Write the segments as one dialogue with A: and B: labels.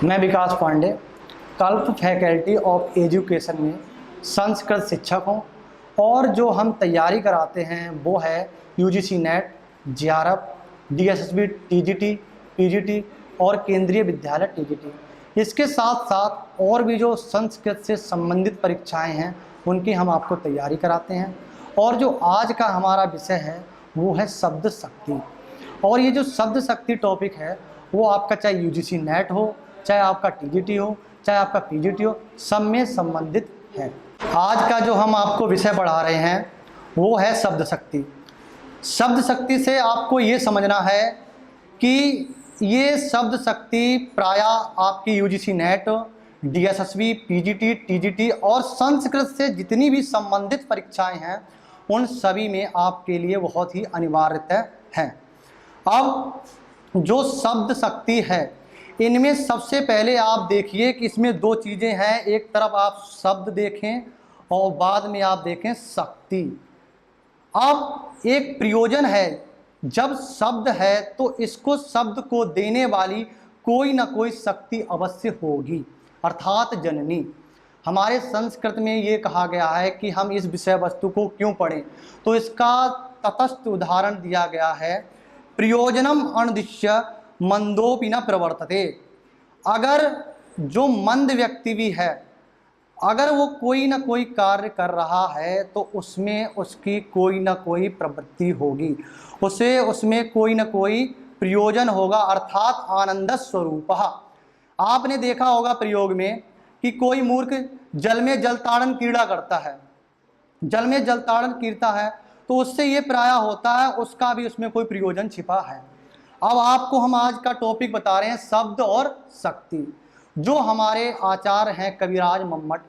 A: मैं विकास पांडे कल्प faculty of education में संस्कृत शिक्षक हूँ और जो हम तैयारी कराते हैं वो है UGC net, JRF, DSSB, TGT, PGT और केंद्रीय विद्यालय टीजीटी। इसके साथ साथ और भी जो संस्कृत से संबंधित परीक्षाएं हैं उनकी हम आपको तैयारी कराते हैं। और जो आज का हमारा विषय है वो है शब्द शक्ति। और ये जो शब्द शक्ति टॉपिक है वो आपका चाहे यूजीसी नेट हो, चाहे आपका टीजीटी हो, चाहे आपका पीजीटी हो, सब में संबंधित है। आज का जो हम आपको विषय पढ़ा रहे हैं वो है शब्द शक्ति। शब्द शक्ति से आपको ये समझना है कि ये शब्द शक्ति प्रायः आपकी UGC net, DSSB, PGT, TGT और संस्कृत से जितनी भी संबंधित परीक्षाएं हैं उन सभी में आपके लिए बहुत ही अनिवार्य है। अब जो शब्द शक्ति है इनमें सबसे पहले आप देखिए कि इसमें दो चीज़ें हैं। एक तरफ आप शब्द देखें और बाद में आप देखें शक्ति। अब एक प्रयोजन है, जब शब्द है तो इसको शब्द को देने वाली कोई ना कोई शक्ति अवश्य होगी, अर्थात जननी। हमारे संस्कृत में ये कहा गया है कि हम इस विषय वस्तु को क्यों पढ़ें, तो इसका तटस्थ उदाहरण दिया गया है, प्रयोजनम अनदिश्य मंदोपि न प्रवर्तते। अगर जो मंद व्यक्ति भी है, अगर वो कोई ना कोई कार्य कर रहा है तो उसमें उसकी कोई ना कोई प्रवृत्ति होगी, उसे उसमें कोई ना कोई प्रयोजन होगा, अर्थात आनंद स्वरूप। आपने देखा होगा प्रयोग में कि कोई मूर्ख जल में जलताड़न क्रीड़ा करता है, जल में जलताड़न कीरता है तो उससे ये प्रायः होता है उसका भी उसमें कोई प्रयोजन छिपा है। अब आपको हम आज का टॉपिक बता रहे हैं शब्द और शक्ति। जो हमारे आचार्य हैं कविराज मम्मट,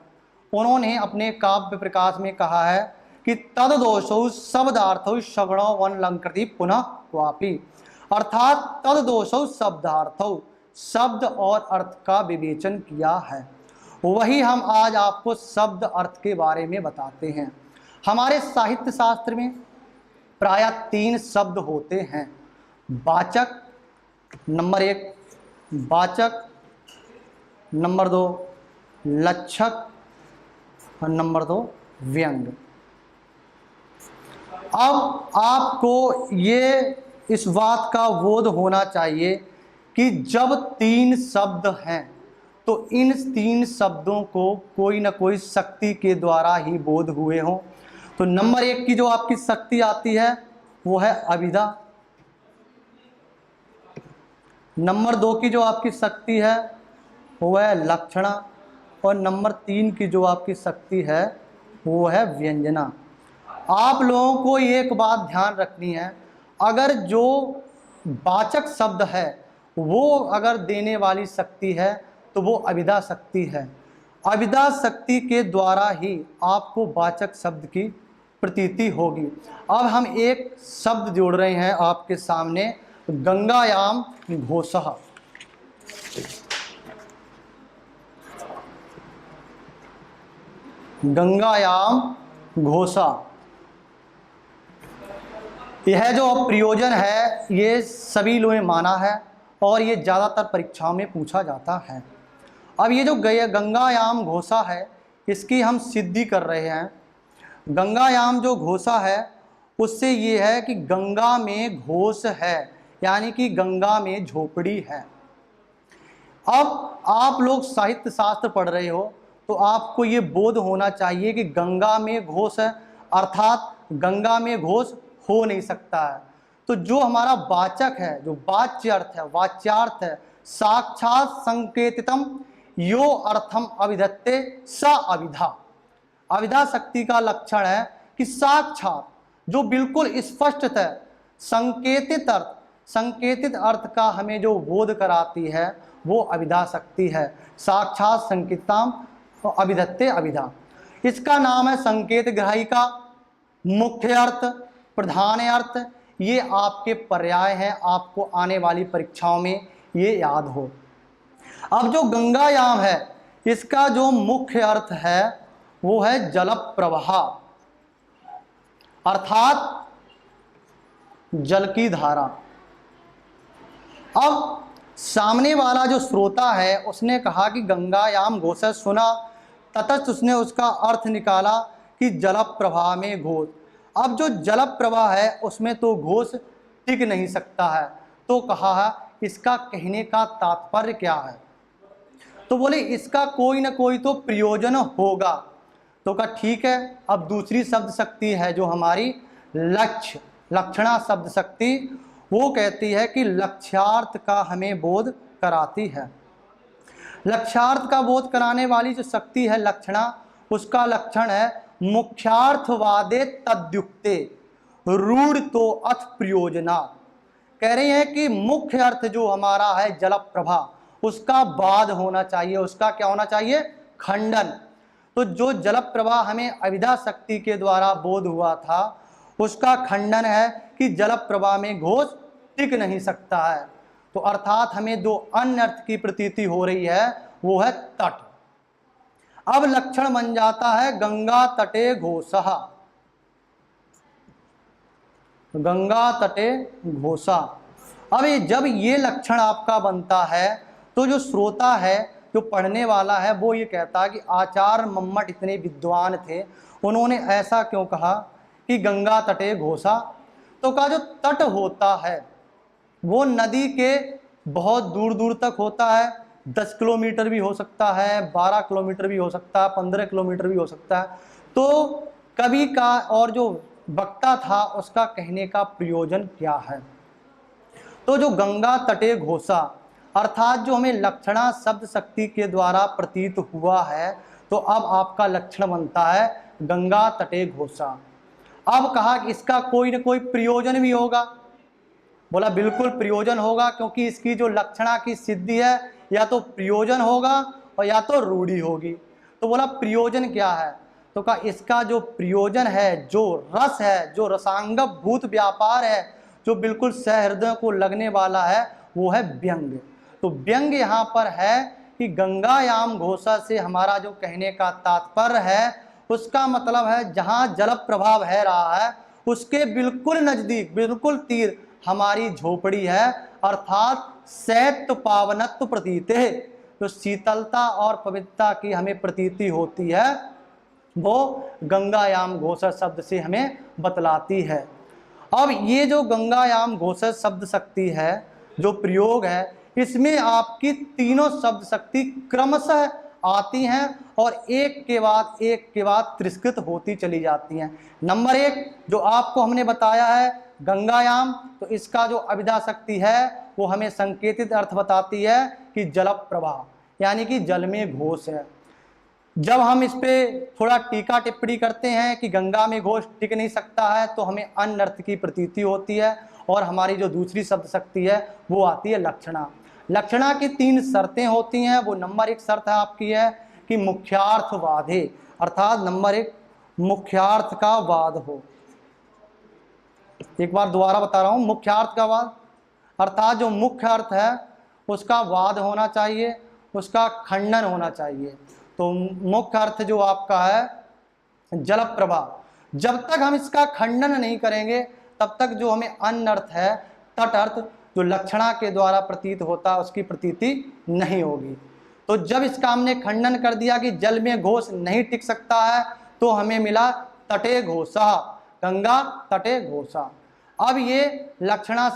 A: उन्होंने अपने काव्य प्रकाश में कहा है कि तद दोषौ शब्दार्थौ सगुणो वनलंकृति पुनः वापी, अर्थात तद दोषौ शब्दार्थौ, शब्द और अर्थ का विवेचन किया है। वही हम आज आपको शब्द अर्थ के बारे में बताते हैं। हमारे साहित्य शास्त्र में प्रायः 3 शब्द होते हैं। वाचक नंबर 1, वाचक नंबर 2, लक्षक और नंबर 2 व्यंग्य। अब आपको ये इस बात का बोध होना चाहिए कि जब 3 शब्द हैं तो इन 3 शब्दों को कोई ना कोई शक्ति के द्वारा ही बोध हुए हों। तो नंबर 1 की जो आपकी शक्ति आती है वो है अभिधा, नंबर 2 की जो आपकी शक्ति है वो है लक्षणा और नंबर 3 की जो आपकी शक्ति है वो है व्यंजना। आप लोगों को एक बात ध्यान रखनी है, अगर जो वाचक शब्द है वो अगर देने वाली शक्ति है तो वो अभिधा शक्ति है। अभिधा शक्ति के द्वारा ही आपको वाचक शब्द की प्रतीति होगी। अब हम एक शब्द जोड़ रहे हैं आपके सामने, गंगायाम घोषः। गंगायाम घोषा, यह जो प्रयोजन है ये सभी लोगों ने माना है और ये ज़्यादातर परीक्षाओं में पूछा जाता है। अब ये जो गंगायाम घोषा है इसकी हम सिद्धि कर रहे हैं। गंगायाम जो घोषा है उससे ये है कि गंगा में घोष है, यानी कि गंगा में झोपड़ी है। अब आप लोग साहित्य शास्त्र पढ़ रहे हो तो आपको ये बोध होना चाहिए कि गंगा में घोष है, अर्थात गंगा में घोष हो नहीं सकता है। तो जो हमारा वाचक है, जो वाच्य अर्थ है, वाच्यार्थ है, साक्षात संकेतितम यो अर्थम अभिधत्ते स अभिधा। अभिधा शक्ति का लक्षण है कि साक्षात जो बिल्कुल स्पष्ट है, संकेतित अर्थ का हमें जो बोध कराती है वो अभिधा शक्ति है। साक्षात संकेताम अभिधत्ते अभिधा, इसका नाम है संकेत ग्राहिका, मुख्य अर्थ, प्रधान अर्थ। ये आपके पर्याय हैं, आपको आने वाली परीक्षाओं में ये याद हो। अब जो गंगायाम है इसका जो मुख्य अर्थ है वो है जल प्रवाह, अर्थात जल की धारा। अब सामने वाला जो श्रोता है उसने कहा कि गंगायाम घोष सुना, ततच उसने उसका अर्थ निकाला कि जल प्रवाह में घोष। अब जो जल प्रवाह है उसमें तो घोष टिक नहीं सकता है, तो कहा है इसका कहने का तात्पर्य क्या है। तो बोले इसका कोई ना कोई तो प्रयोजन होगा। तो कहा ठीक है। अब दूसरी शब्द शक्ति है जो हमारी लक्ष्य लक्षणा शब्द शक्ति, वो कहती है कि लक्ष्यार्थ का हमें बोध कराती है। लक्ष्यार्थ का बोध कराने वाली जो शक्ति है लक्षणा, उसका लक्षण है मुख्यार्थवादे तद्युक्ते रूढ़ तो अथ प्रयोजना। कह रही है कि मुख्य अर्थ जो हमारा है जल प्रवाह, उसका बाद होना चाहिए, उसका क्या होना चाहिए, खंडन। तो जो जल प्रवाह हमें अविद्या शक्ति के द्वारा बोध हुआ था उसका खंडन है कि जल प्रवाह में घोष टिक नहीं सकता है। तो अर्थात हमें दो अन्य अर्थ की प्रतीति हो रही है, वो है तट। अब लक्षण बन जाता है गंगा तटे घोषः, गंगा तटे घोषा। अब जब ये लक्षण आपका बनता है तो जो श्रोता है, जो पढ़ने वाला है, वो ये कहता है कि आचार्य मम्मट इतने विद्वान थे, उन्होंने ऐसा क्यों कहा कि गंगा तटे घोषा। तो का जो तट होता है वो नदी के बहुत दूर दूर तक होता है, 10 किलोमीटर भी हो सकता है, 12 किलोमीटर भी हो सकता है, 15 किलोमीटर भी हो सकता है। तो कवि का और जो वक्ता था उसका कहने का प्रयोजन क्या है। तो जो गंगा तटे घोषा अर्थात जो हमें लक्षणा शब्द शक्ति के द्वारा प्रतीत हुआ है, तो अब आपका लक्षण बनता है गंगा तटे घोषा। अब कहा कि इसका कोई न कोई प्रयोजन भी होगा। बोला बिल्कुल प्रयोजन होगा, क्योंकि इसकी जो लक्षणा की सिद्धि है या तो प्रयोजन होगा और या तो रूढ़ी होगी। तो बोला प्रयोजन क्या है। तो कहा इसका जो प्रयोजन है, जो रस है, जो रसांग भूत व्यापार है, जो बिल्कुल सहृदय को लगने वाला है, वो है व्यंग। तो व्यंग यहाँ पर है कि गंगायाम घोषा से हमारा जो कहने का तात्पर्य है, उसका मतलब है जहाँ जल प्रवाह बह रहा है उसके बिल्कुल नजदीक, बिल्कुल तीर हमारी झोपड़ी है, अर्थात शैत्य पावनत्व प्रतीत है। जो शीतलता और पवित्रता की हमें प्रतीति होती है वो गंगायाम घोषा शब्द से हमें बतलाती है। अब ये जो गंगायाम घोषा शब्द शक्ति है, जो प्रयोग है, इसमें आपकी तीनों शब्द शक्ति क्रमशः आती हैं और एक के बाद तिरस्कृत होती चली जाती हैं। नंबर 1 जो आपको हमने बताया है गंगायाम, तो इसका जो अभिधा शक्ति है वो हमें संकेतित अर्थ बताती है कि जल प्रवाह, यानी कि जल में घोष है। जब हम इस पे थोड़ा टीका टिप्पणी करते हैं कि गंगा में घोष टिक नहीं सकता है, तो हमें अन्य अर्थ की प्रतीति होती है और हमारी जो दूसरी शब्द शक्ति है वो आती है लक्षणा। लक्षणा की 3 शर्तें होती हैं। वो नंबर 1 शर्त है आपकी है कि मुख्यार्थ वादे, अर्थात नंबर 1 मुख्यार्थ का वाद हो। एक बार दोबारा बता रहा हूं, मुख्यार्थ का वाद अर्थात जो मुख्य अर्थ है उसका वाद होना चाहिए, उसका खंडन होना चाहिए। तो मुख्य अर्थ जो आपका है जल प्रवाह, जब तक हम इसका खंडन नहीं करेंगे तब तक जो हमें अन्य अर्थ है तट अर्थ जो लक्षणा के द्वारा प्रतीत होता है उसकी प्रतीति नहीं होगी। तो जब इसका हमने खंडन कर दिया कि जल में घोष नहीं टिक सकता है, तो हमें मिला तटे घोषा, गंगा तटे घोषा। अब ये लक्षणा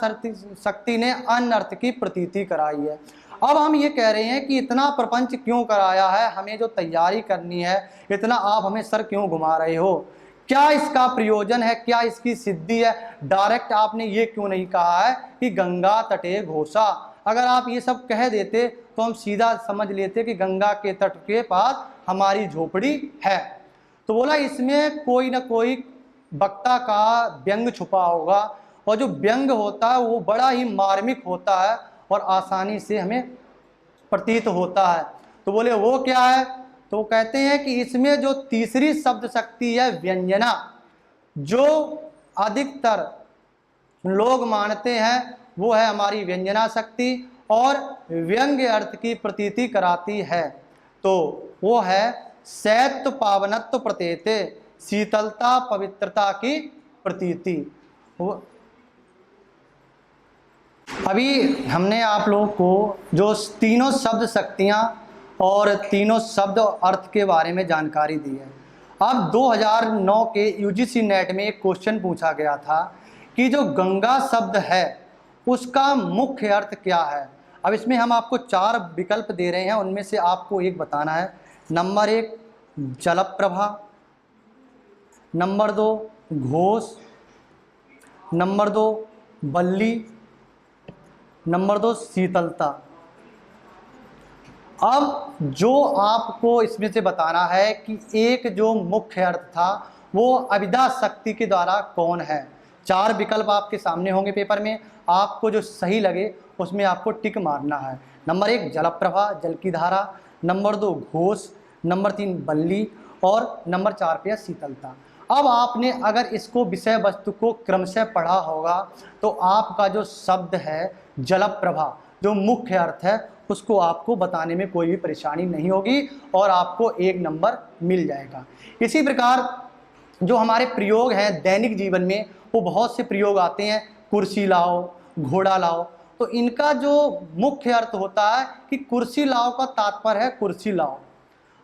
A: शक्ति ने अन्य अर्थ की प्रतीति कराई है। अब हम ये कह रहे हैं कि इतना प्रपंच क्यों कराया है, हमें जो तैयारी करनी है इतना आप हमें सर क्यों घुमा रहे हो, क्या इसका प्रयोजन है, क्या इसकी सिद्धि है। डायरेक्ट आपने ये क्यों नहीं कहा है कि गंगा तटे घोषा। अगर आप ये सब कह देते तो हम सीधा समझ लेते कि गंगा के तट के पास हमारी झोपड़ी है। तो बोला इसमें कोई ना कोई वक्ता का व्यंग छुपा होगा, और जो व्यंग होता है वो बड़ा ही मार्मिक होता है और आसानी से हमें प्रतीत होता है। तो बोले वो क्या है, तो कहते हैं कि इसमें जो तीसरी शब्द शक्ति है व्यंजना, जो अधिकतर लोग मानते हैं वो है हमारी व्यंजना शक्ति और व्यंग्य अर्थ की प्रतीति कराती है। तो वो है शैत्य पावनत्व प्रतीते, शीतलता पवित्रता की प्रतीति। अभी हमने आप लोगों को जो तीनों शब्द शक्तियाँ और तीनों शब्द अर्थ के बारे में जानकारी दी है। अब 2009 के यूजीसी नेट में एक क्वेश्चन पूछा गया था कि जो गंगा शब्द है उसका मुख्य अर्थ क्या है। अब इसमें हम आपको 4 विकल्प दे रहे हैं, उनमें से आपको एक बताना है। नंबर 1 जलप्रभा, नंबर 2 घोष, नंबर 2 बल्ली, नंबर 2 शीतलता। अब जो आपको इसमें से बताना है कि एक जो मुख्य अर्थ था वो अविदा शक्ति के द्वारा कौन है। 4 विकल्प आपके सामने होंगे पेपर में, आपको जो सही लगे उसमें आपको टिक मारना है। नंबर 1 जलप्रभा, जल की धारा, नंबर 2 घोष, नंबर 3 बल्ली और नंबर 4 पे है शीतलता। अब आपने अगर इसको विषय वस्तु को क्रमशः पढ़ा होगा तो आपका जो शब्द है जलप्रभा, जो मुख्य अर्थ है, उसको आपको बताने में कोई भी परेशानी नहीं होगी और आपको 1 नंबर मिल जाएगा। इसी प्रकार जो हमारे प्रयोग हैं दैनिक जीवन में, वो बहुत से प्रयोग आते हैं, कुर्सी लाओ, घोड़ा लाओ। तो इनका जो मुख्य अर्थ होता है कि कुर्सी लाओ का तात्पर्य है कुर्सी लाओ।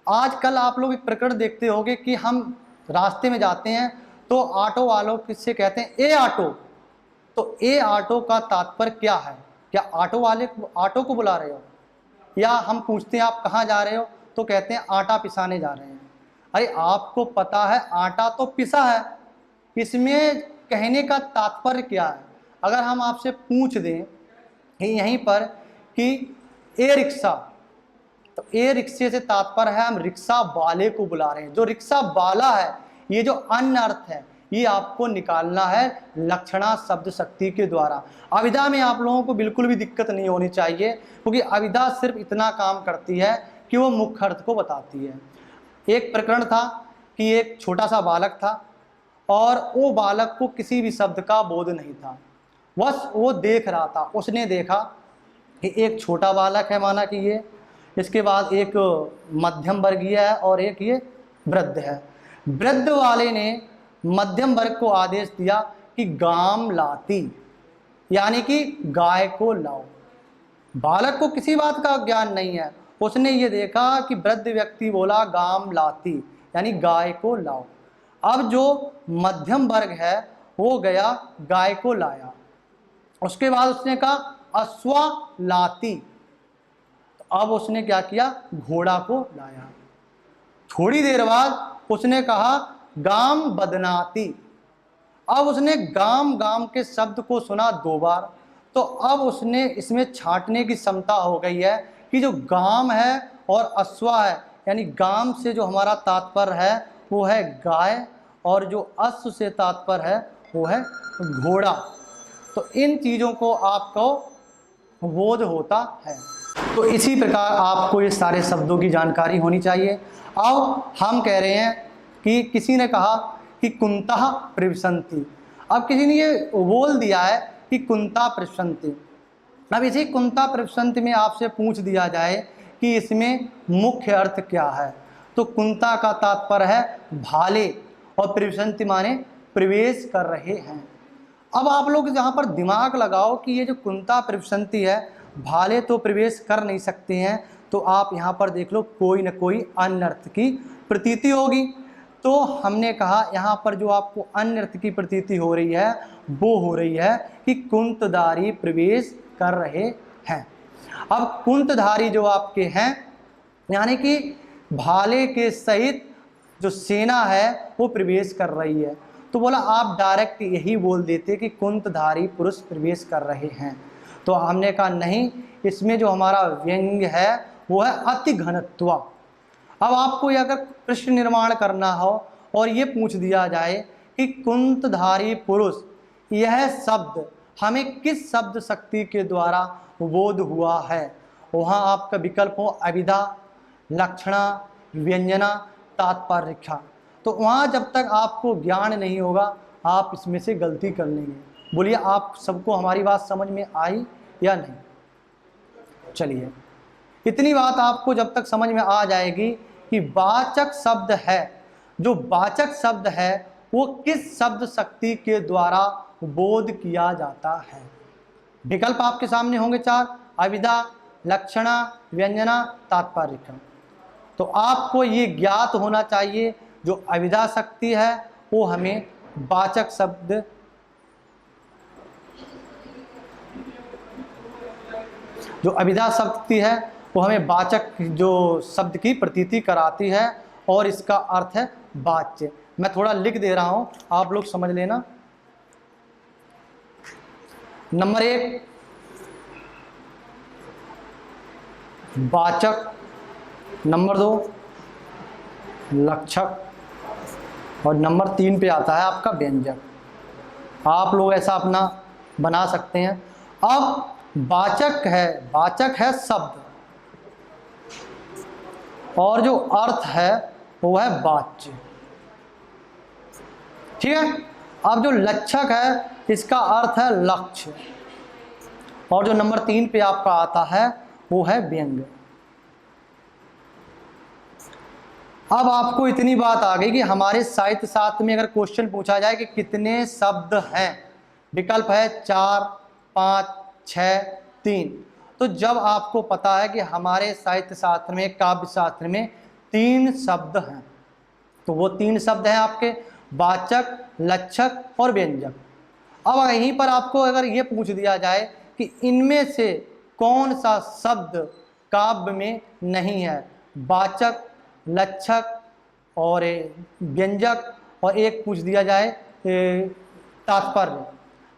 A: आजकल आप लोग एक प्रकरण देखते होंगे कि हम रास्ते में जाते हैं तो ऑटो वालों किससे कहते हैं ए ऑटो। तो ए ऑटो का तात्पर्य क्या है? क्या ऑटो वाले ऑटो को बुला रहे हो? या हम पूछते हैं आप कहाँ जा रहे हो तो कहते हैं आटा पिसाने जा रहे हैं। अरे आपको पता है आटा तो पिसा है, इसमें कहने का तात्पर्य क्या है? अगर हम आपसे पूछ दें यहीं पर कि ए रिक्शा, तो ए रिक्शे से तात्पर्य है हम रिक्शा वाले को बुला रहे हैं। जो रिक्शा वाला है, ये जो अन्य अर्थ है ये आपको निकालना है लक्षणा शब्द शक्ति के द्वारा। अविदा में आप लोगों को बिल्कुल भी दिक्कत नहीं होनी चाहिए, क्योंकि अविदा सिर्फ इतना काम करती है कि वो मुख्य अर्थ को बताती है। एक प्रकरण था कि एक छोटा सा बालक था और वो बालक को किसी भी शब्द का बोध नहीं था, बस वो देख रहा था। उसने देखा कि एक छोटा बालक है, माना कि ये, इसके बाद एक मध्यम वर्गीय है और एक ये वृद्ध है। वृद्ध वाले ने मध्यम वर्ग को आदेश दिया कि गाम लाती, यानी कि गाय को लाओ। बालक को किसी बात का ज्ञान नहीं है, उसने ये देखा कि वृद्ध व्यक्ति बोला गाम लाती, यानी गाय को लाओ। अब जो मध्यम वर्ग है वो गया गाय को लाया। उसके बाद उसने कहा अश्वा लाती, तो अब उसने क्या किया, घोड़ा को लाया। थोड़ी देर बाद उसने कहा गाम बदनाती। अब उसने गाम गाम के शब्द को सुना 2 बार, तो अब उसने इसमें छांटने की क्षमता हो गई है कि जो गाम है और अश्वा है, यानी गाम से जो हमारा तात्पर्य है वो है गाय और जो अश्व से तात्पर्य है वो है घोड़ा। तो इन चीज़ों को आपको बोध होता है। तो इसी प्रकार आपको ये सारे शब्दों की जानकारी होनी चाहिए। अब हम कह रहे हैं कि किसी ने कहा कि कुंता प्रविशन्ति। अब किसी ने ये बोल दिया है कि कुंता प्रविशन्ति। अब इसी कुंता प्रविशन्ति में आपसे पूछ दिया जाए कि इसमें मुख्य अर्थ क्या है, तो कुंता का तात्पर्य है भाले और प्रविशन्ति माने प्रवेश कर रहे हैं। अब आप लोग यहाँ पर दिमाग लगाओ कि ये जो कुंता प्रविशन्ति है, भाले तो प्रवेश कर नहीं सकते हैं, तो आप यहाँ पर देख लो कोई न कोई अन्य अर्थ की प्रतीति होगी। तो हमने कहा यहाँ पर जो आपको अन्य अर्थ की प्रतीति हो रही है वो हो रही है कि कुंतधारी प्रवेश कर रहे हैं। अब कुंतधारी जो आपके हैं, यानी कि भाले के सहित जो सेना है वो प्रवेश कर रही है। तो बोला आप डायरेक्ट यही बोल देते कि कुंतधारी पुरुष प्रवेश कर रहे हैं। तो हमने कहा नहीं, इसमें जो हमारा व्यंग्य है वो है अति घनत्व। अब आपको ये अगर प्रश्न निर्माण करना हो और ये पूछ दिया जाए कि कुंतधारी पुरुष, यह शब्द हमें किस शब्द शक्ति के द्वारा बोध हुआ है, वहाँ आपका विकल्प हो अविदा, लक्षणा, व्यंजना, तात्पर्य रेखा। तो वहाँ जब तक आपको ज्ञान नहीं होगा आप इसमें से गलती कर लेंगे। बोलिए आप सबको हमारी बात समझ में आई या नहीं? चलिए, इतनी बात आपको जब तक समझ में आ जाएगी कि वाचक शब्द है, जो वाचक शब्द है वो किस शब्द शक्ति के द्वारा बोध किया जाता है। विकल्प आपके सामने होंगे 4, अविधा, लक्षणा, व्यंजना, तात्पर्य। तो आपको ये ज्ञात होना चाहिए जो अविधा शक्ति है वो हमें वाचक शब्द, जो अविधा शक्ति है वो हमें वाचक जो शब्द की प्रतीति कराती है और इसका अर्थ है वाच्य। मैं थोड़ा लिख दे रहा हूं, आप लोग समझ लेना। नंबर 1 वाचक, नंबर 2 लक्षक और नंबर 3 पे आता है आपका व्यंजक। आप लोग ऐसा अपना बना सकते हैं। अब वाचक है शब्द और जो अर्थ है वो है वाच्य, ठीक है। अब जो लक्षक है इसका अर्थ है लक्ष्य और जो नंबर 3 पे आपका आता है वो है व्यंग। अब आपको इतनी बात आ गई कि हमारे साहित्य शास्त्र में अगर क्वेश्चन पूछा जाए कि कितने शब्द हैं, विकल्प है 4, 5, 6, 3। तो जब आपको पता है कि हमारे साहित्य शास्त्र में, काव्य शास्त्र में 3 शब्द हैं, तो वो 3 शब्द हैं आपके वाचक, लक्षक और व्यंजक। अब यहीं पर आपको अगर ये पूछ दिया जाए कि इनमें से कौन सा शब्द काव्य में नहीं है, वाचक, लक्षक और व्यंजक, और एक पूछ दिया जाए तात्पर्य,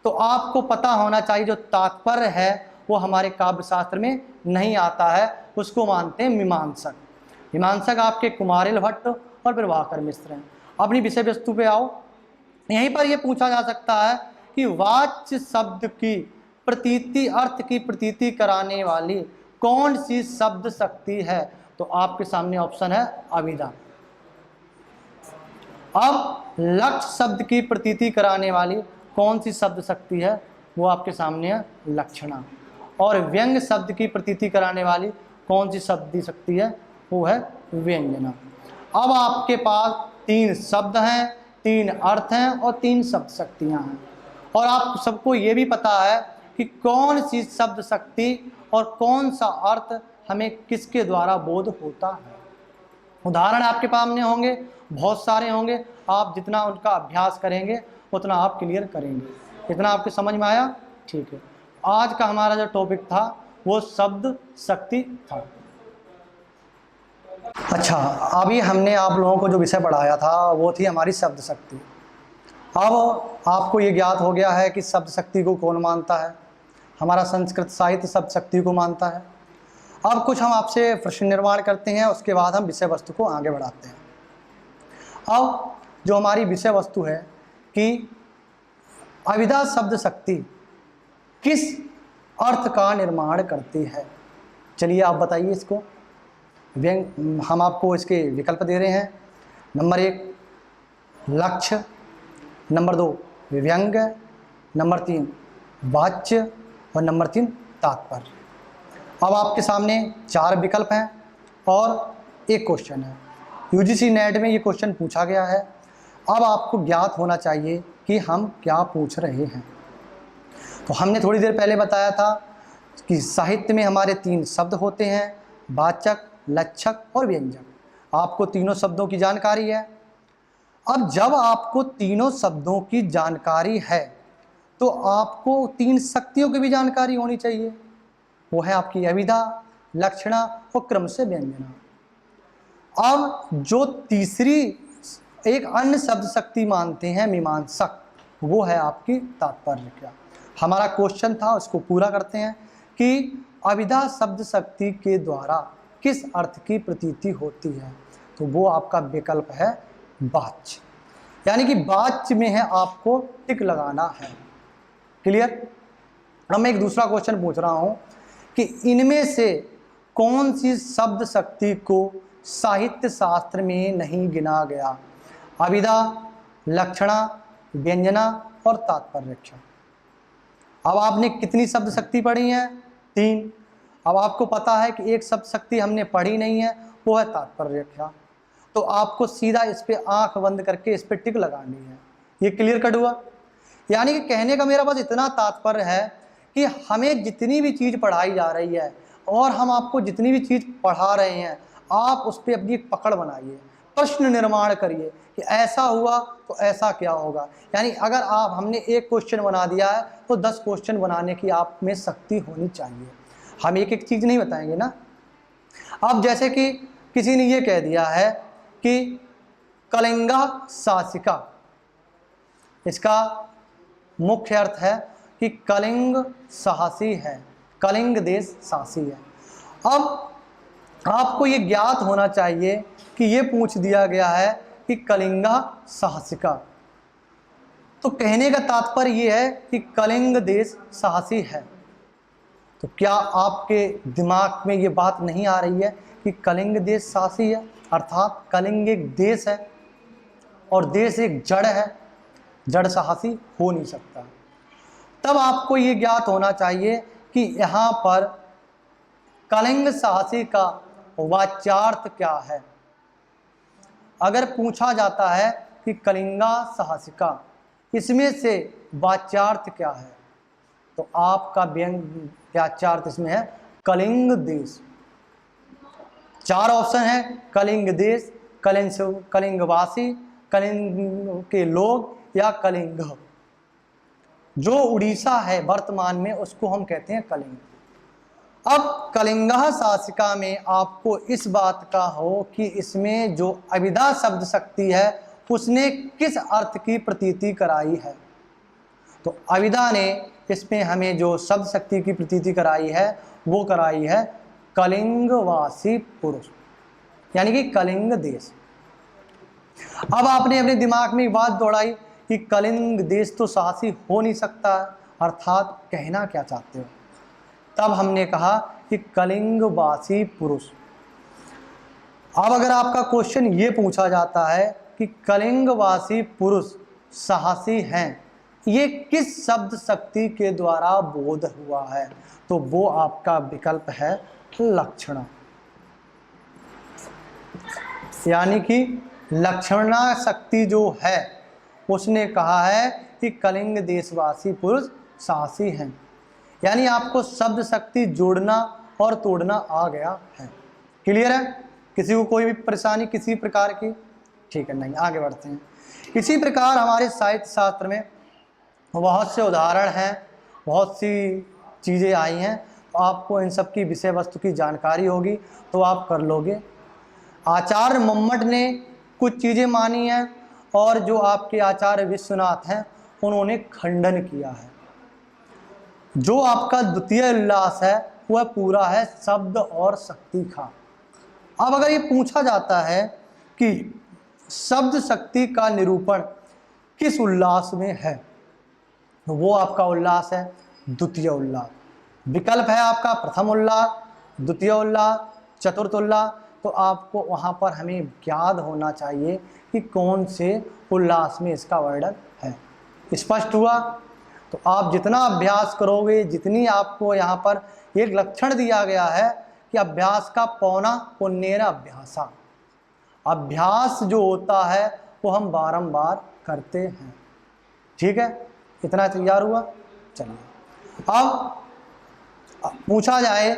A: तो आपको पता होना चाहिए जो तात्पर्य है वो हमारे काव्य शास्त्र में नहीं आता है, उसको मानते हैं मीमांसक। मीमांसक आपके कुमारिल भट्ट और प्रभाकर मिश्र हैं। अपनी विषय वस्तु पे आओ। यहीं पर यह पूछा जा सकता है कि वाच्य शब्द की प्रतीति, अर्थ की प्रतीति कराने वाली कौन सी शब्द शक्ति है, तो आपके सामने ऑप्शन है अविधा। अब लक्ष्य शब्द की प्रतीति कराने वाली कौन सी शब्द शक्ति है, वो आपके सामने है लक्षणा। और व्यंग शब्द की प्रतीति कराने वाली कौन सी शब्द शक्ति है, वो है व्यंजना। अब आपके पास 3 शब्द हैं, 3 अर्थ हैं और 3 शब्द शक्तियां हैं, और आप सबको ये भी पता है कि कौन सी शब्द शक्ति और कौन सा अर्थ हमें किसके द्वारा बोध होता है। उदाहरण आपके सामने होंगे, बहुत सारे होंगे, आप जितना उनका अभ्यास करेंगे उतना आप क्लियर करेंगे। इतना आपके समझ में आया? ठीक है। आज का हमारा जो टॉपिक था वो शब्द शक्ति था। अच्छा, अभी हमने आप लोगों को जो विषय पढ़ाया था वो थी हमारी शब्द शक्ति। अब आपको ये ज्ञात हो गया है कि शब्द शक्ति को कौन मानता है। हमारा संस्कृत साहित्य शब्द शक्ति को मानता है। अब कुछ हम आपसे प्रश्न निर्माण करते हैं, उसके बाद हम विषय वस्तु को आगे बढ़ाते हैं। अब जो हमारी विषय वस्तु है कि अविधा शब्द शक्ति किस अर्थ का निर्माण करती है, चलिए आप बताइए इसको। व्यंग, हम आपको इसके विकल्प दे रहे हैं। नंबर 1 लक्ष्य, नंबर 2 व्यंग, नंबर 3 वाच्य और नंबर 3 तात्पर्य। अब आपके सामने 4 विकल्प हैं और एक क्वेश्चन है। यूजीसी नेट में ये क्वेश्चन पूछा गया है। अब आपको ज्ञात होना चाहिए कि हम क्या पूछ रहे हैं। तो हमने थोड़ी देर पहले बताया था कि साहित्य में हमारे 3 शब्द होते हैं, वाचक, लक्षक और व्यंजक। आपको तीनों शब्दों की जानकारी है। अब जब आपको तीनों शब्दों की जानकारी है तो आपको 3 शक्तियों की भी जानकारी होनी चाहिए। वो है आपकी अविधा, लक्षणा और क्रम से व्यंजना। अब जो तीसरी एक अन्य शब्द शक्ति मानते हैं मीमांसक, वो है आपकी तात्पर्य। क्या हमारा क्वेश्चन था उसको पूरा करते हैं कि अविधा शब्द शक्ति के द्वारा किस अर्थ की प्रतीति होती है, तो वो आपका विकल्प है वाच्य। यानी कि वाच्य में है आपको टिक लगाना है। क्लियर? अब मैं एक दूसरा क्वेश्चन पूछ रहा हूं कि इनमें से कौन सी शब्द शक्ति को साहित्य शास्त्र में नहीं गिना गया? अविधा, लक्षणा, व्यंजना और तात्पर्य। अब आपने कितनी शब्द शक्ति पढ़ी है? 3। अब आपको पता है कि एक शब्द शक्ति हमने पढ़ी नहीं है, वो है तात्पर्य। तो आपको सीधा इस पे आंख बंद करके इस पे टिक लगानी है। ये क्लियर कट हुआ? यानी कि कहने का मेरा बस इतना तात्पर्य है कि हमें जितनी भी चीज़ पढ़ाई जा रही है और हम आपको जितनी भी चीज़ पढ़ा रहे हैं, आप उस पर अपनी एक पकड़ बनाइए, प्रश्न निर्माण करिए कि ऐसा हुआ तो ऐसा क्या होगा। यानी अगर आप हमने एक क्वेश्चन बना दिया है तो 10 क्वेश्चन बनाने की आप में शक्ति होनी चाहिए। हम एक एक चीज़ नहीं बताएंगे ना। अब जैसे कि किसी ने ये कह दिया है कि कलिंगा शासिका, इसका मुख्य अर्थ है कि कलिंग साहसी है, कलिंग देश साहसी है। अब आपको ये ज्ञात होना चाहिए कि ये पूछ दिया गया है कि कलिंगा साहसिका, तो कहने का तात्पर्य ये है कि कलिंग देश साहसी है। तो क्या आपके दिमाग में ये बात नहीं आ रही है कि कलिंग देश साहसी है, अर्थात कलिंग एक देश है और देश एक जड़ है, जड़ साहसी हो नहीं सकता। तब आपको ये ज्ञात होना चाहिए कि यहाँ पर कलिंग साहसी का वाच्यार्थ क्या है। अगर पूछा जाता है कि कलिंगा साहसिका, इसमें से वाच्यार्थ क्या है, तो आपका वाच्यार्थ इसमें है कलिंग देश। 4 ऑप्शन है, कलिंग देश, कलिंगवासी, कलिंग के लोग या कलिंग। जो उड़ीसा है वर्तमान में उसको हम कहते हैं कलिंग। अब कलिंगा शासिका में आपको इस बात का हो कि इसमें जो अविदा शब्द शक्ति है उसने किस अर्थ की प्रतीति कराई है। तो अविदा ने इसमें हमें जो शब्द शक्ति की प्रतीति कराई है वो कराई है कलिंगवासी पुरुष, यानी कि कलिंग देश। अब आपने अपने दिमाग में बात दौड़ाई कि कलिंग देश तो साहसी हो नहीं सकता, अर्थात कहना क्या चाहते हो। तब हमने कहा कि कलिंगवासी पुरुष। अब अगर आपका क्वेश्चन ये पूछा जाता है कि कलिंगवासी पुरुष साहसी हैं, ये किस शब्द शक्ति के द्वारा बोध हुआ है, तो वो आपका विकल्प है लक्षणा। यानी कि लक्षणा शक्ति जो है उसने कहा है कि कलिंग देशवासी पुरुष साहसी हैं। यानी आपको शब्द शक्ति जोड़ना और तोड़ना आ गया है। क्लियर है? किसी को कोई भी परेशानी किसी प्रकार की? ठीक है, नहीं, आगे बढ़ते हैं। इसी प्रकार हमारे साहित्य शास्त्र में बहुत से उदाहरण हैं, बहुत सी चीज़ें आई हैं, तो आपको इन सब की विषय वस्तु की जानकारी होगी तो आप कर लोगे। आचार्य मम्मट ने कुछ चीज़ें मानी हैं और जो आपके आचार्य विश्वनाथ हैं उन्होंने खंडन किया है। जो आपका द्वितीय उल्लास है वह पूरा है शब्द और शक्ति का। अब अगर ये पूछा जाता है कि शब्द शक्ति का निरूपण किस उल्लास में है, तो वो आपका उल्लास है द्वितीय उल्लास। विकल्प है आपका प्रथम उल्लास, द्वितीय उल्लास, चतुर्थ उल्लास। तो आपको वहाँ पर हमें ज्ञात होना चाहिए कि कौन से उल्लास में इसका वर्णन है। स्पष्ट हुआ? तो आप जितना अभ्यास करोगे, जितनी आपको यहाँ पर एक लक्षण दिया गया है कि अभ्यास का पौना पुण्येन अभ्यासा, अभ्यास जो होता है वो हम बारंबार करते हैं। ठीक है, इतना तैयार हुआ? चलिए अब पूछा जाए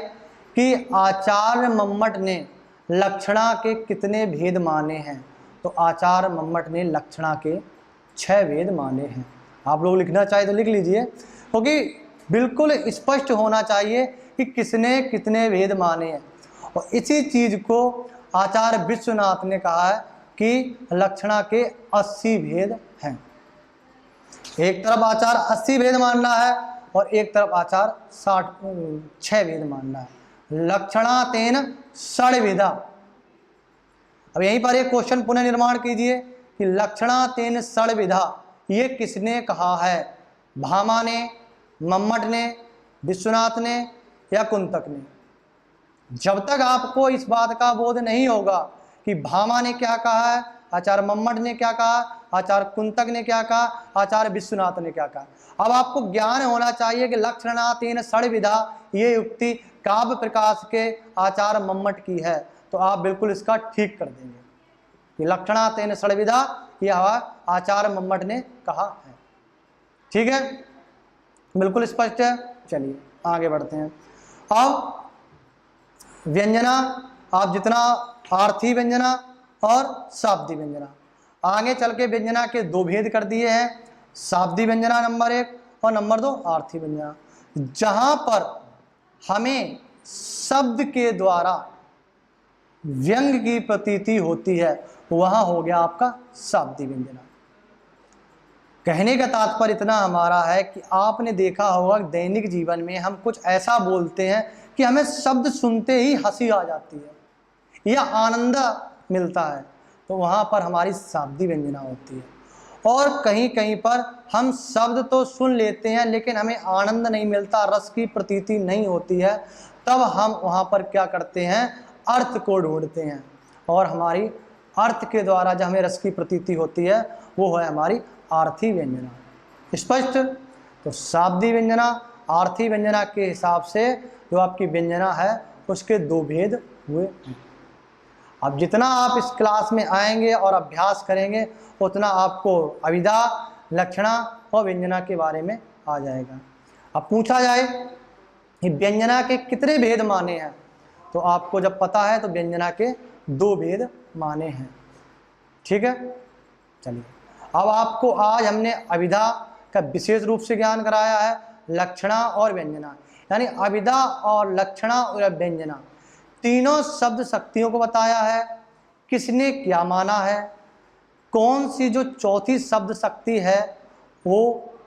A: कि आचार्य मम्मट ने लक्षणा के कितने भेद माने हैं, तो आचार्य मम्मट ने लक्षणा के 6 भेद माने हैं। आप लोग लिखना चाहे तो लिख लीजिए, क्योंकि बिल्कुल स्पष्ट होना चाहिए कि किसने कितने भेद माने हैं। और इसी चीज़ को आचार्य विश्वनाथ ने कहा है कि लक्षणा के 80 भेद हैं। एक तरफ आचार्य 80 भेद मान रहा है और एक तरफ आचार्य 6 भेद मान रहा है। लक्षणा तेन षड्विधा। अब यहीं पर एक क्वेश्चन पुनः निर्माण कीजिए कि लक्षणा तेन षड्विधा ये किसने कहा है? भामा ने, मम्मट ने, विश्वनाथ ने या कुंतक ने? जब तक आपको इस बात का बोध नहीं होगा कि भामा ने क्या कहा है, आचार्य मम्मट ने क्या कहा, आचार्य कुंतक ने क्या कहा, आचार्य विश्वनाथ ने क्या कहा, अब आपको ज्ञान होना चाहिए कि लक्षणा तेन षड्विधा ये युक्ति काव्य प्रकाश के आचार्य मम्मट की है, तो आप बिल्कुल इसका ठीक कर देंगे कि लक्षणा तेन षड्विधा यह आचार्य मम्मट ने कहा है। ठीक है, बिल्कुल स्पष्ट है। चलिए आगे बढ़ते हैं। अब व्यंजना, आप जितना आर्थी व्यंजना और शाब्दी व्यंजना, आगे चल के व्यंजना के दो भेद कर दिए हैं, शाब्दी व्यंजना नंबर 1 और नंबर 2 आर्थी व्यंजना। जहां पर हमें शब्द के द्वारा व्यंग की प्रतीति होती है वहां हो गया आपका शाब्दी व्यंजना। कहने का तात्पर्य इतना हमारा है कि आपने देखा होगा दैनिक जीवन में हम कुछ ऐसा बोलते हैं कि हमें शब्द सुनते ही हंसी आ जाती है या आनंद मिलता है, तो वहाँ पर हमारी शाब्दी व्यंजना होती है। और कहीं कहीं पर हम शब्द तो सुन लेते हैं लेकिन हमें आनंद नहीं मिलता, रस की प्रतीति नहीं होती है, तब हम वहाँ पर क्या करते हैं, अर्थ को ढूंढते हैं, और हमारी अर्थ के द्वारा जो हमें रस की प्रतीति होती है वो है हमारी आर्थी व्यंजना। स्पष्ट? तो शाब्दी व्यंजना आर्थी व्यंजना के हिसाब से जो आपकी व्यंजना है उसके दो भेद हुए। अब जितना आप इस क्लास में आएंगे और अभ्यास करेंगे उतना आपको अभिधा, लक्षणा और व्यंजना के बारे में आ जाएगा। अब पूछा जाए कि व्यंजना के कितने भेद माने हैं, तो आपको जब पता है तो व्यंजना के दो भेद माने हैं। ठीक है, चलिए अब आपको आज हमने अभिधा का विशेष रूप से ज्ञान कराया है, लक्षणा और व्यंजना, यानी अभिधा और लक्षणा और व्यंजना तीनों शब्द शक्तियों को बताया है, किसने क्या माना है, कौन सी जो चौथी शब्द शक्ति है वो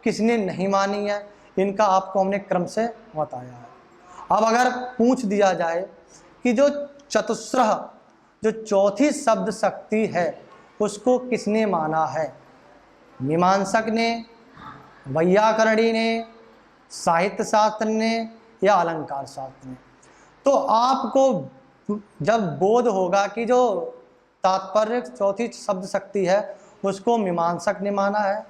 A: किसने नहीं मानी है, इनका आपको हमने क्रम से बताया है। अब अगर पूछ दिया जाए कि जो चतुस्रह जो चौथी शब्द शक्ति है उसको किसने माना है, मीमांसक ने, वैयाकरणी ने, साहित्य शास्त्र ने या अलंकार शास्त्र ने, तो आपको जब बोध होगा कि जो तात्पर्य चौथी शब्द शक्ति है उसको मीमांसक ने माना है।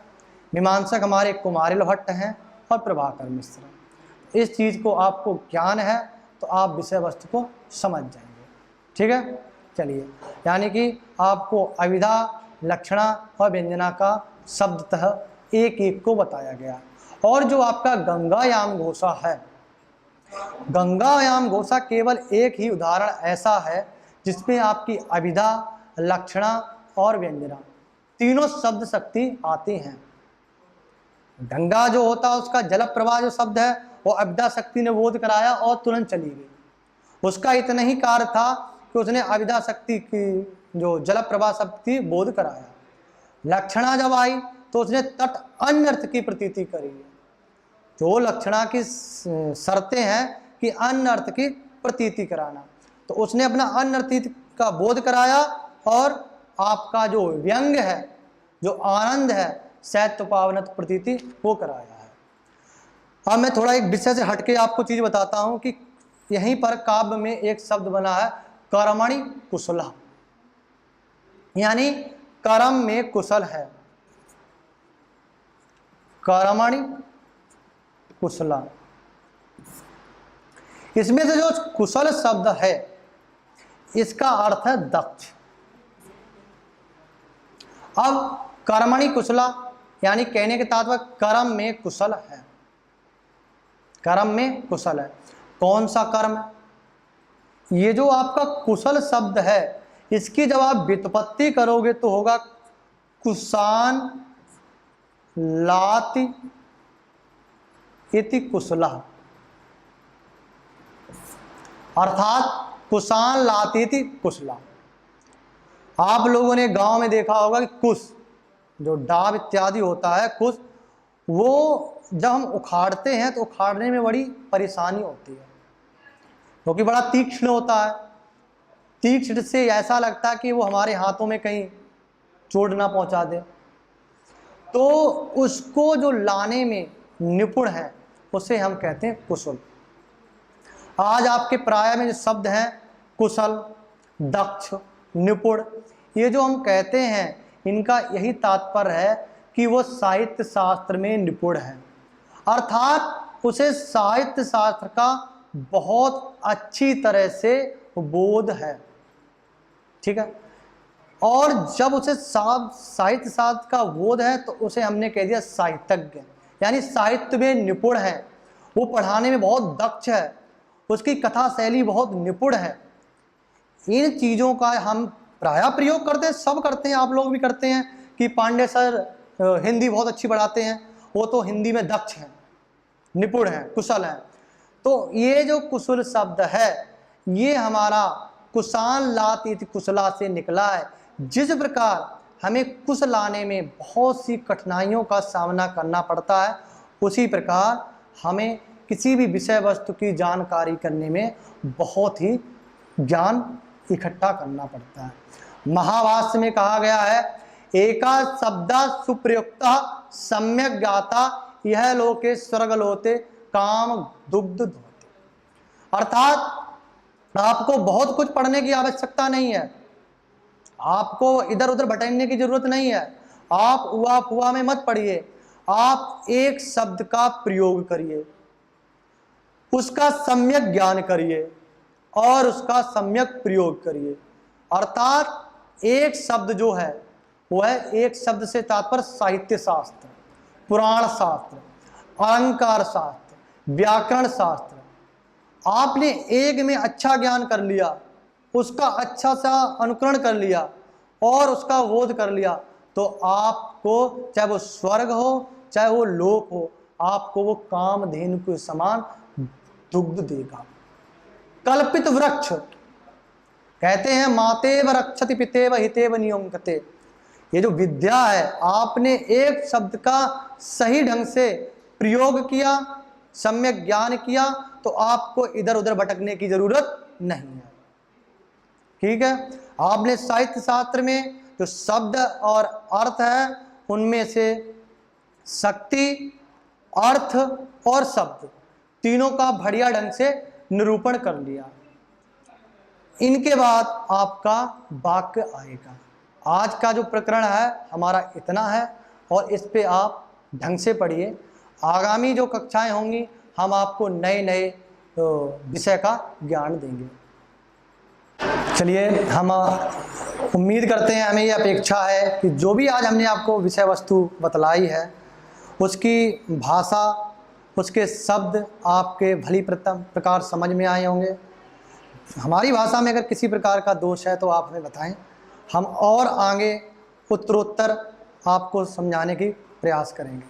A: मीमांसक हमारे कुमारिल भट्ट हैं और प्रभाकर मिश्र। इस चीज़ को आपको ज्ञान है तो आप विषय वस्तु को समझ जाएंगे। ठीक है, चलिए, यानी कि आपको अभिधा, लक्षणा और व्यंजना का शब्दतः एक एक को बताया गया। और जो आपका गंगायाम घोषा है, गंगायाम घोषा केवल एक ही उदाहरण ऐसा है जिसमें आपकी अभिधा, लक्षणा और व्यंजना तीनों शब्द शक्ति आती हैं। गंगा जो होता है उसका जल प्रवाह जो शब्द है वो अभिधा शक्ति ने बोध कराया और तुरंत चली गई, उसका इतना ही कार्य था कि उसने अभिधा शक्ति की जो जल प्रवाह शक्ति बोध कराया। लक्षणा जब आई तो उसने तट अन्य अर्थ की प्रतीति करी है। जो लक्षणा की शर्तें हैं कि अन्य अर्थ की प्रतीति कराना, तो उसने अपना अन्य अर्थ का बोध कराया और आपका जो व्यंग है, जो आनंद है, शैत्य पावनत प्रतीति वो कराया है। अब मैं थोड़ा एक विषय से हटके आपको चीज बताता हूं कि यहीं पर काव्य में एक शब्द बना है कर्मणि कुशला, यानी कर्म में कुशल है, कर्मणि कुशला। इसमें से जो कुशल शब्द है इसका अर्थ है दक्ष। अब कर्मणि कुशला यानी कहने के तात्पर्य कर्म में कुशल है, कर्म में कुशल है। कौन सा कर्म है? ये जो आपका कुशल शब्द है इसकी जब आप व्युत्पत्ति करोगे तो होगा कुशान लाति इति कुशला, अर्थात कुशान लाति इति कुशला। आप लोगों ने गांव में देखा होगा कि कुश जो डाब इत्यादि होता है, कुश, वो जब हम उखाड़ते हैं तो उखाड़ने में बड़ी परेशानी होती है क्योंकि बड़ा तीक्ष्ण होता है। तीक्ष्ण से ऐसा लगता है कि वो हमारे हाथों में कहीं चोट ना पहुंचा दे, तो उसको जो लाने में निपुण है उसे हम कहते हैं कुशल। आज आपके प्राय में जो शब्द हैं कुशल, दक्ष, निपुण, ये जो हम कहते हैं इनका यही तात्पर्य है कि वो साहित्य शास्त्र में निपुण है, अर्थात उसे साहित्य शास्त्र का बहुत अच्छी तरह से बोध है। ठीक है, और जब उसे साहित्य शास्त्र का बोध है तो उसे हमने कह दिया साहित्यज्ञ, यानी साहित्य में निपुण है वो पढ़ाने में बहुत दक्ष है, उसकी कथा शैली बहुत निपुण है। इन चीज़ों का हम प्रायः प्रयोग करते हैं, सब करते हैं, आप लोग भी करते हैं कि पांडे सर हिंदी बहुत अच्छी पढ़ाते हैं, वो तो हिंदी में दक्ष हैं, निपुण हैं, कुशल हैं। तो ये जो कुशल शब्द है ये हमारा कुशान लात इति कुशला से निकला है। जिस प्रकार हमें कुश लाने में बहुत सी कठिनाइयों का सामना करना पड़ता है, उसी प्रकार हमें किसी भी विषय वस्तु की जानकारी करने में बहुत ही ज्ञान इकट्ठा करना पड़ता है। महाभाष्य में कहा गया है, एका शब्दा सुप्रयुक्ता सम्यक ज्ञाता यह लोके स्वर्ग लोते काम दुग्ध धोते। अर्थात आपको बहुत कुछ पढ़ने की आवश्यकता नहीं है, आपको इधर उधर भटकने की जरूरत नहीं है। आप उआ फुआ में मत पढ़िए, आप एक शब्द का प्रयोग करिए, उसका सम्यक ज्ञान करिए और उसका सम्यक प्रयोग करिए। अर्थात एक शब्द जो है वह एक शब्द से तात्पर्य साहित्य शास्त्र, पुराण शास्त्र, अलंकार शास्त्र, व्याकरण शास्त्र। आपने एक में अच्छा ज्ञान कर लिया, उसका अच्छा सा अनुकरण कर लिया और उसका बोध कर लिया, तो आपको चाहे वो स्वर्ग हो चाहे वो लोक हो, आपको वो कामधेनु के समान दुग्ध देगा। कल्पित वृक्ष कहते हैं मातेव रक्षति पितेव हितेव नियंकते। ये जो विद्या है, आपने एक शब्द का सही ढंग से प्रयोग किया, सम्यक ज्ञान किया, तो आपको इधर उधर भटकने की जरूरत नहीं है। ठीक है, आपने साहित्य शास्त्र में जो शब्द और अर्थ है उनमें से शक्ति, अर्थ और शब्द तीनों का बढ़िया ढंग से निरूपण कर लिया। इनके बाद आपका वाक्य आएगा। आज का जो प्रकरण है हमारा इतना है और इस पे आप ढंग से पढ़िए। आगामी जो कक्षाएं होंगी हम आपको नए नए विषय का ज्ञान देंगे। चलिए, हम उम्मीद करते हैं, हमें ये अपेक्षा है कि जो भी आज हमने आपको विषय वस्तु बतलाई है उसकी भाषा, उसके शब्द आपके भली प्रकार समझ में आए होंगे। हमारी भाषा में अगर किसी प्रकार का दोष है तो आप हमें बताएं, हम और आगे उत्तरोत्तर आपको समझाने की प्रयास करेंगे।